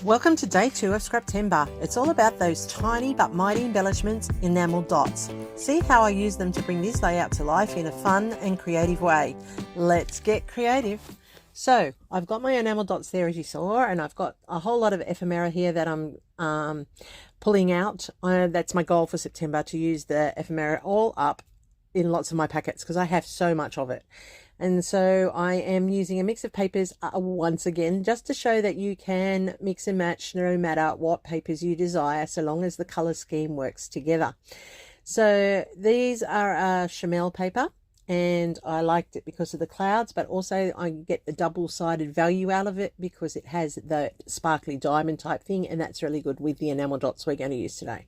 Welcome to day 2 of Scraptember. It's all about those tiny but mighty embellishments, enamel dots. See how I use them to bring this layout to life in a fun and creative way. Let's get creative. So I've got my enamel dots there as you saw, and I've got a whole lot of ephemera here that I'm pulling out. That's my goal for September, to use the ephemera all up in lots of my packets because I have so much of it. And so I am using a mix of papers once again, just to show that you can mix and match no matter what papers you desire, so long as the color scheme works together. So these are a Enamel paper, and I liked it because of the clouds, but also I get the double-sided value out of it because it has the sparkly diamond type thing, and that's really good with the enamel dots we're going to use today.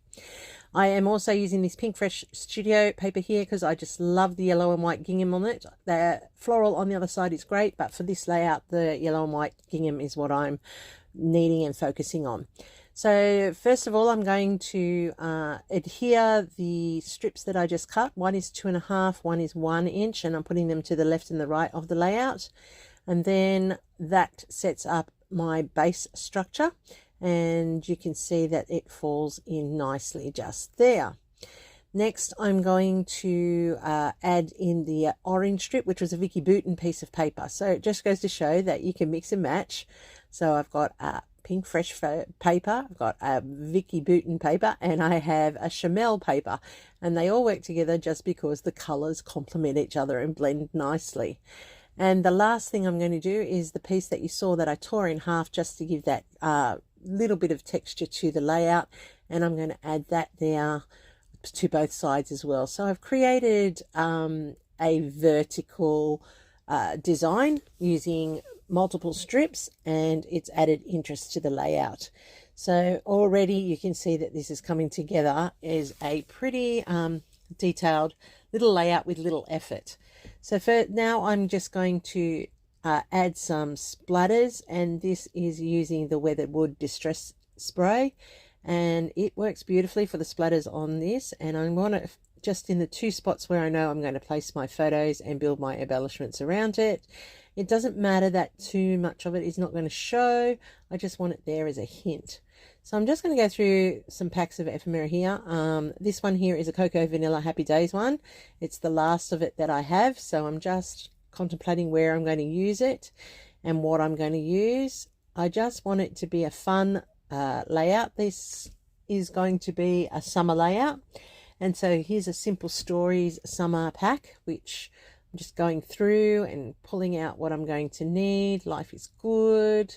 I am also using this Pink Fresh Studio paper here because I just love the yellow and white gingham on it. The floral on the other side is great, but for this layout, the yellow and white gingham is what I'm needing and focusing on. So first of all, I'm going to adhere the strips that I just cut. One is 2.5, one is 1 inch, and I'm putting them to the left and the right of the layout. And then that sets up my base structure. And you can see that it falls in nicely just there. Next, I'm going to add in the orange strip, which was a Vicky Bouton piece of paper. So it just goes to show that you can mix and match. So I've got a Pink Fresh paper, I've got a Vicky Bouton paper, and I have a Enamel paper. And they all work together just because the colors complement each other and blend nicely. And the last thing I'm going to do is the piece that you saw that I tore in half, just to give that little bit of texture to the layout, and I'm going to add that there to both sides as well. So I've created a vertical design using multiple strips, and it's added interest to the layout. So already you can see that this is coming together as a pretty detailed little layout with little effort. So for now, I'm just going to add some splatters, and this is using the Weatherwood Distress Spray, and it works beautifully for the splatters on this. And I want to just in the 2 spots where I know I'm going to place my photos and build my embellishments around it. It doesn't matter that too much of it is not going to show. I just want it there as a hint. So I'm just going to go through some packs of ephemera here. This one here is a Cocoa Vanilla Happy Days one. It's the last of it that I have, so I'm just contemplating where I'm going to use it and what I'm going to use. I just want it to be a fun layout. This is going to be a summer layout, and so here's a Simple Stories summer pack, which I'm just going through and pulling out what I'm going to need. Life is good.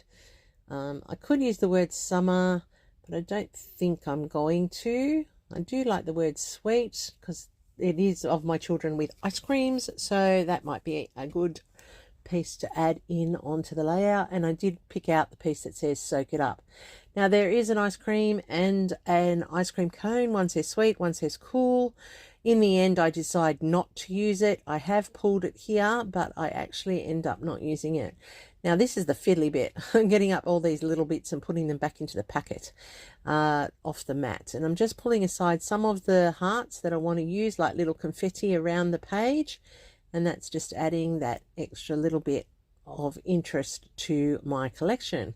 I could use the word summer, but I don't think I'm going to. I do like the word sweet because it is of my children with ice creams, so that might be a good piece to add in onto the layout. And I did pick out the piece that says soak it up. Now there is an ice cream and an ice cream cone. One says sweet, one says cool. In the end, I decide not to use it. I have pulled it here, but I actually end up not using it. Now this is the fiddly bit. I'm getting up all these little bits and putting them back into the packet off the mat. And I'm just pulling aside some of the hearts that I want to use, like little confetti around the page. And that's just adding that extra little bit of interest to my collection.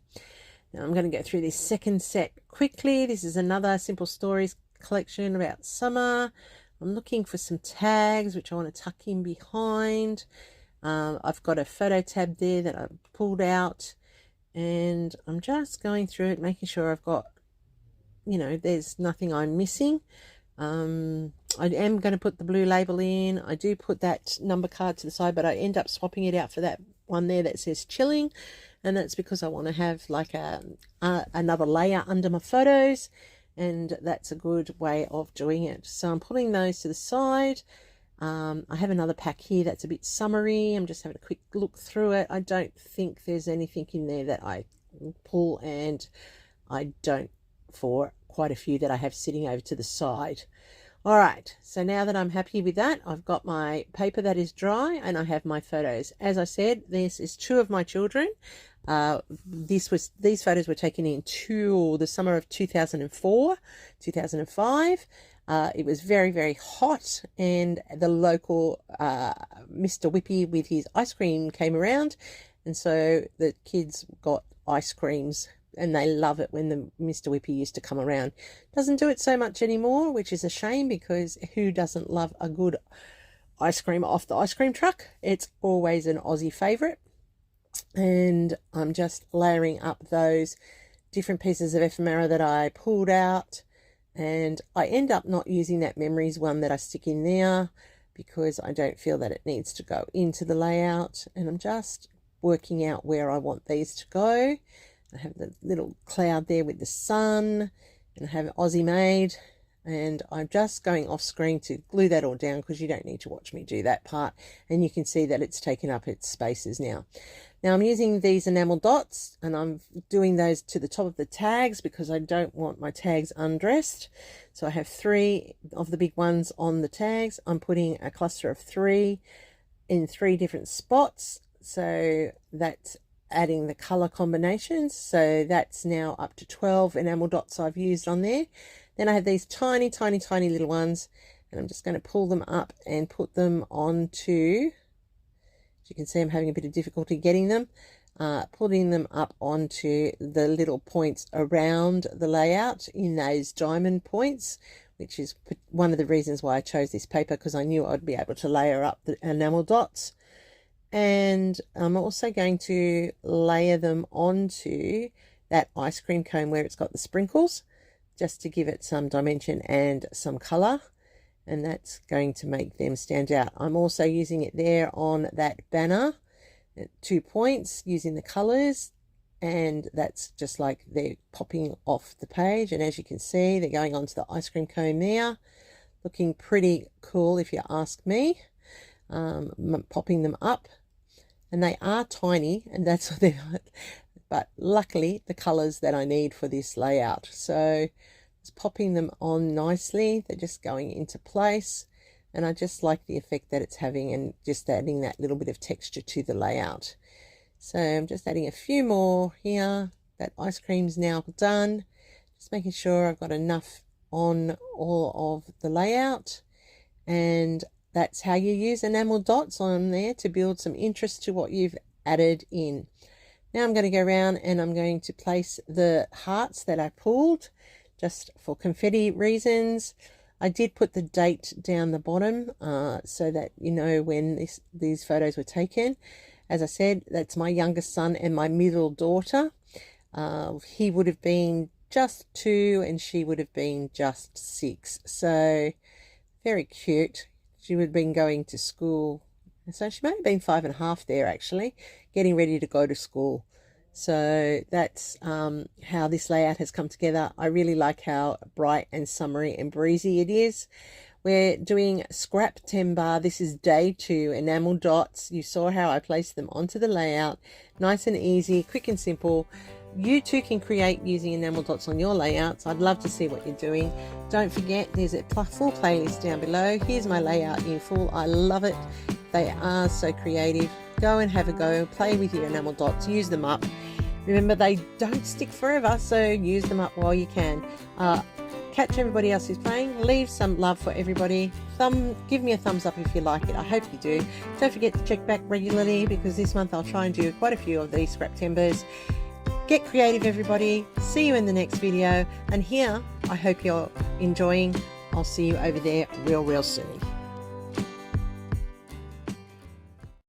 Now I'm going to go through this second set quickly. This is another Simple Stories collection about summer. I'm looking for some tags, which I want to tuck in behind. I've got a photo tab there that I've pulled out, and I'm just going through it, making sure I've got, you know, there's nothing I'm missing. I am going to put the blue label in. I do put that number card to the side, but I end up swapping it out for that one there that says chilling, and that's because I want to have like another layer under my photos, and that's a good way of doing it. So I'm putting those to the side. I have another pack here that's a bit summery. I'm just having a quick look through it. I don't think there's anything in there that I pull, and I don't for quite a few that I have sitting over to the side. All right, so now that I'm happy with that, I've got my paper that is dry, and I have my photos. As I said, this is 2 of my children. These photos were taken in the summer of 2004, 2005. It was very, very hot, and the local Mr. Whippy with his ice cream came around, and so the kids got ice creams and they love it when the Mr. Whippy used to come around. Doesn't do it so much anymore, which is a shame, because who doesn't love a good ice cream off the ice cream truck? It's always an Aussie favourite. And I'm just layering up those different pieces of ephemera that I pulled out, and I end up not using that memories one that I stick in there because I don't feel that it needs to go into the layout, and I'm just working out where I want these to go. I have the little cloud there with the sun, and I have Aussie made, and I'm just going off screen to glue that all down because you don't need to watch me do that part, and you can see that it's taken up its spaces now. Now I'm using these enamel dots, and I'm doing those to the top of the tags because I don't want my tags undressed. So I have 3 of the big ones on the tags. I'm putting a cluster of 3 in 3 different spots. So that's adding the color combinations. So that's now up to 12 enamel dots I've used on there. Then I have these tiny, tiny, tiny little ones, and I'm just going to pull them up and put them onto, as you can see, I'm having a bit of difficulty getting them, putting them up onto the little points around the layout in those diamond points, which is one of the reasons why I chose this paper, because I knew I'd be able to layer up the enamel dots. And I'm also going to layer them onto that ice cream cone where it's got the sprinkles, just to give it some dimension and some color, and that's going to make them stand out. I'm also using it there on that banner at 2 points using the colors, and that's just like they're popping off the page, and as you can see they're going onto the ice cream cone there, looking pretty cool if you ask me. Popping them up, and they are tiny, and that's what they're, but luckily the colors that I need for this layout. So just popping them on nicely, they're just going into place, and I just like the effect that it's having, and just adding that little bit of texture to the layout. So I'm just adding a few more here. That ice cream's now done, just making sure I've got enough on all of the layout, and that's how you use enamel dots on there to build some interest to what you've added in. Now I'm going to go around and I'm going to place the hearts that I pulled just for confetti reasons. I did put the date down the bottom so that you know when these photos were taken. As I said, that's my youngest son and my middle daughter. He would have been just 2 and she would have been just 6. So very cute. She would have been going to school, so she may have been 5.5 there actually, getting ready to go to school. So that's how this layout has come together. I really like how bright and summery and breezy it is. We're doing Scraptember. This is day 2, enamel dots. You saw how I placed them onto the layout. Nice and easy, quick and simple. You too can create using enamel dots on your layouts. I'd love to see what you're doing. Don't forget, there's a full playlist down below. Here's my layout in full. I love it. They are so creative. Go and have a go. Play with your enamel dots. Use them up. Remember, they don't stick forever, so use them up while you can. Catch everybody else who's playing. Leave some love for everybody. Give me a thumbs up if you like it. I hope you do. Don't forget to check back regularly, because this month I'll try and do quite a few of these Scraptembers. Get creative, everybody. See you in the next video. And here, I hope you're enjoying. I'll see you over there real soon.